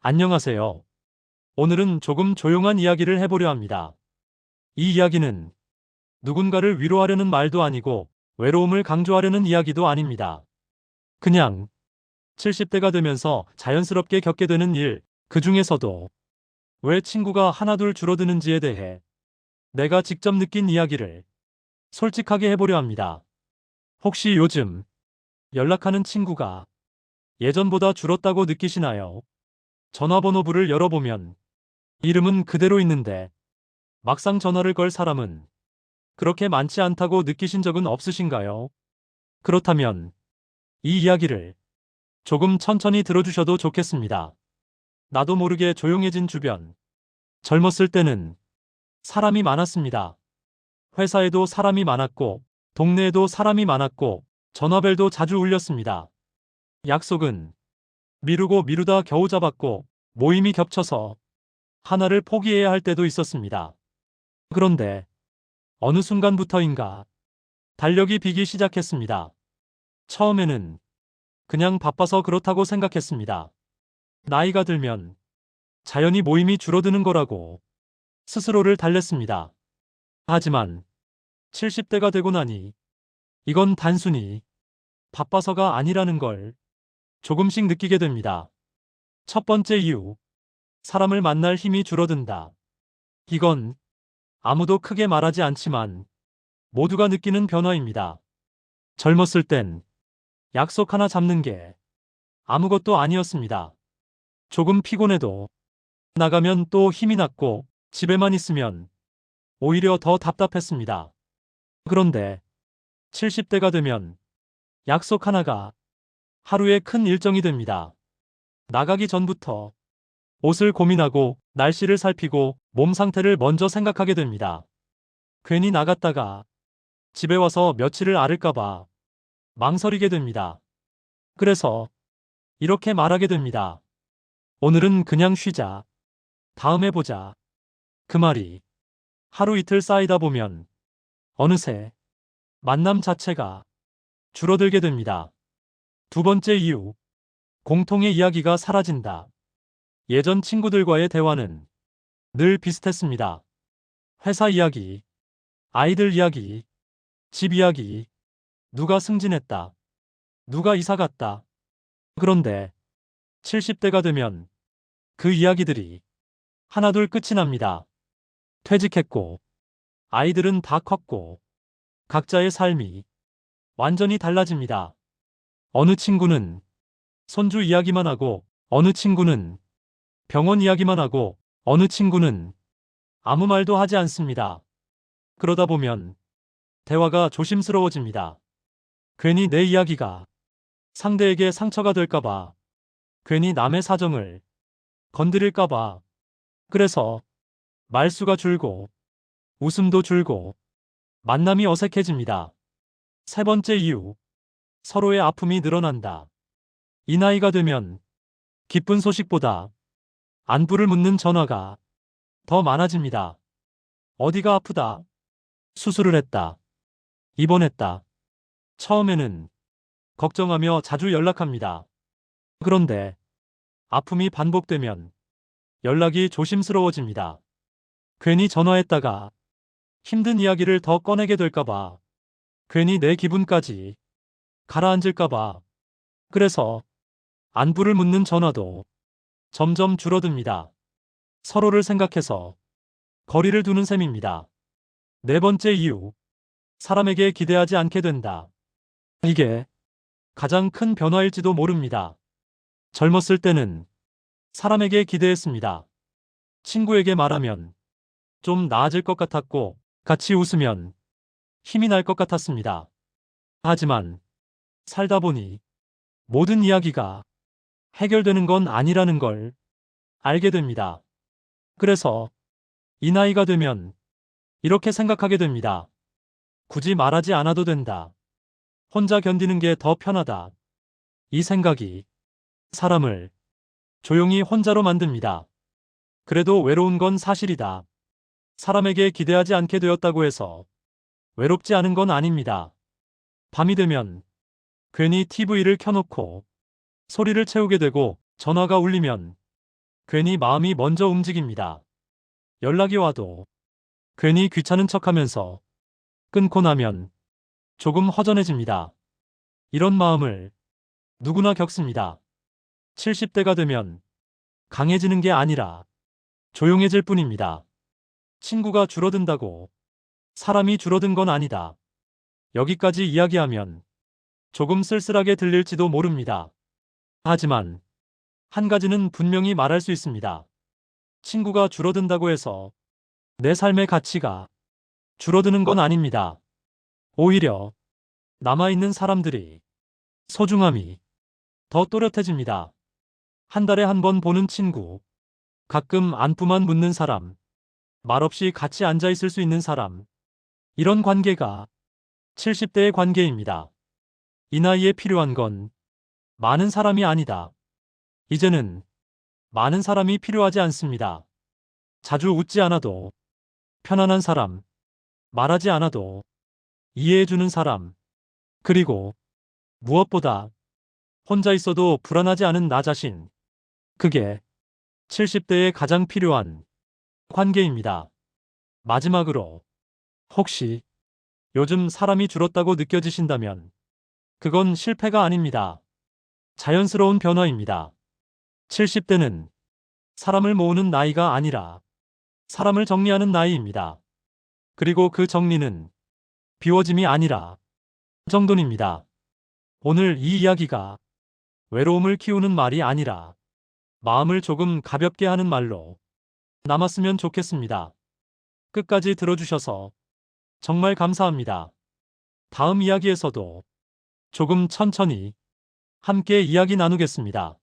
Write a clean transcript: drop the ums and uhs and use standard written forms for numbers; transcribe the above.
안녕하세요. 오늘은 조금 조용한 이야기를 해보려 합니다. 이 이야기는 누군가를 위로하려는 말도 아니고 외로움을 강조하려는 이야기도 아닙니다. 그냥 70대가 되면서 자연스럽게 겪게 되는 일, 그 중에서도 왜 친구가 하나둘 줄어드는지에 대해 내가 직접 느낀 이야기를 솔직하게 해보려 합니다. 혹시 요즘 연락하는 친구가 예전보다 줄었다고 느끼시나요? 전화번호부를 열어보면 이름은 그대로 있는데 막상 전화를 걸 사람은 그렇게 많지 않다고 느끼신 적은 없으신가요? 그렇다면 이 이야기를 조금 천천히 들어주셔도 좋겠습니다. 나도 모르게 조용해진 주변. 젊었을 때는 사람이 많았습니다. 회사에도 사람이 많았고, 동네에도 사람이 많았고, 전화벨도 자주 울렸습니다. 약속은 미루고 미루다 겨우 잡았고, 모임이 겹쳐서 하나를 포기해야 할 때도 있었습니다. 그런데 어느 순간부터인가 달력이 비기 시작했습니다. 처음에는 그냥 바빠서 그렇다고 생각했습니다. 나이가 들면 자연히 모임이 줄어드는 거라고 스스로를 달랬습니다. 하지만 70대가 되고 나니 이건 단순히 바빠서가 아니라는 걸 조금씩 느끼게 됩니다. 첫 번째 이유, 사람을 만날 힘이 줄어든다. 이건 아무도 크게 말하지 않지만 모두가 느끼는 변화입니다. 젊었을 땐 약속 하나 잡는 게 아무것도 아니었습니다. 조금 피곤해도 나가면 또 힘이 났고 집에만 있으면 오히려 더 답답했습니다. 그런데 70대가 되면 약속 하나가 하루의 큰 일정이 됩니다. 나가기 전부터 옷을 고민하고 날씨를 살피고 몸 상태를 먼저 생각하게 됩니다. 괜히 나갔다가 집에 와서 며칠을 앓을까봐 망설이게 됩니다. 그래서 이렇게 말하게 됩니다. 오늘은 그냥 쉬자. 다음에 보자. 그 말이 하루 이틀 쌓이다 보면 어느새 만남 자체가 줄어들게 됩니다. 두 번째 이유, 공통의 이야기가 사라진다. 예전 친구들과의 대화는 늘 비슷했습니다. 회사 이야기, 아이들 이야기, 집 이야기, 누가 승진했다, 누가 이사 갔다. 그런데 70대가 되면 그 이야기들이 하나둘 끝이 납니다. 퇴직했고, 아이들은 다 컸고, 각자의 삶이 완전히 달라집니다. 어느 친구는 손주 이야기만 하고, 어느 친구는 병원 이야기만 하고, 어느 친구는 아무 말도 하지 않습니다. 그러다 보면 대화가 조심스러워집니다. 괜히 내 이야기가 상대에게 상처가 될까봐, 괜히 남의 사정을 건드릴까봐. 그래서 말수가 줄고, 웃음도 줄고, 만남이 어색해집니다. 세 번째 이유, 서로의 아픔이 늘어난다. 이 나이가 되면 기쁜 소식보다 안부를 묻는 전화가 더 많아집니다. 어디가 아프다. 수술을 했다. 입원했다. 처음에는 걱정하며 자주 연락합니다. 그런데 아픔이 반복되면 연락이 조심스러워집니다. 괜히 전화했다가 힘든 이야기를 더 꺼내게 될까봐, 괜히 내 기분까지 가라앉을까봐. 그래서 안부를 묻는 전화도 점점 줄어듭니다. 서로를 생각해서 거리를 두는 셈입니다. 네 번째 이유, 사람에게 기대하지 않게 된다. 이게 가장 큰 변화일지도 모릅니다. 젊었을 때는 사람에게 기대했습니다. 친구에게 말하면 좀 나아질 것 같았고, 같이 웃으면 힘이 날 것 같았습니다. 하지만 살다 보니 모든 이야기가 해결되는 건 아니라는 걸 알게 됩니다. 그래서 이 나이가 되면 이렇게 생각하게 됩니다. 굳이 말하지 않아도 된다. 혼자 견디는 게 더 편하다. 이 생각이 사람을 조용히 혼자로 만듭니다. 그래도 외로운 건 사실이다. 사람에게 기대하지 않게 되었다고 해서 외롭지 않은 건 아닙니다. 밤이 되면 괜히 TV를 켜놓고 소리를 채우게 되고, 전화가 울리면 괜히 마음이 먼저 움직입니다. 연락이 와도 괜히 귀찮은 척하면서 끊고 나면 조금 허전해집니다. 이런 마음을 누구나 겪습니다. 70대가 되면 강해지는 게 아니라 조용해질 뿐입니다. 친구가 줄어든다고 사람이 줄어든 건 아니다. 여기까지 이야기하면 조금 쓸쓸하게 들릴지도 모릅니다. 하지만 한 가지는 분명히 말할 수 있습니다. 친구가 줄어든다고 해서 내 삶의 가치가 줄어드는 건 아닙니다. 오히려 남아있는 사람들이 소중함이 더 또렷해집니다. 한 달에 한 번 보는 친구, 가끔 안부만 묻는 사람, 말없이 같이 앉아 있을 수 있는 사람. 이런 관계가 70대의 관계입니다. 이 나이에 필요한 건 많은 사람이 아니다. 이제는 많은 사람이 필요하지 않습니다. 자주 웃지 않아도 편안한 사람, 말하지 않아도 이해해주는 사람, 그리고 무엇보다 혼자 있어도 불안하지 않은 나 자신. 그게 70대에 가장 필요한 관계입니다. 마지막으로, 혹시 요즘 사람이 줄었다고 느껴지신다면 그건 실패가 아닙니다. 자연스러운 변화입니다. 70대는 사람을 모으는 나이가 아니라 사람을 정리하는 나이입니다. 그리고 그 정리는 비워짐이 아니라 정돈입니다. 오늘 이 이야기가 외로움을 키우는 말이 아니라 마음을 조금 가볍게 하는 말로 남았으면 좋겠습니다. 끝까지 들어주셔서 정말 감사합니다. 다음 이야기에서도 조금 천천히 함께 이야기 나누겠습니다.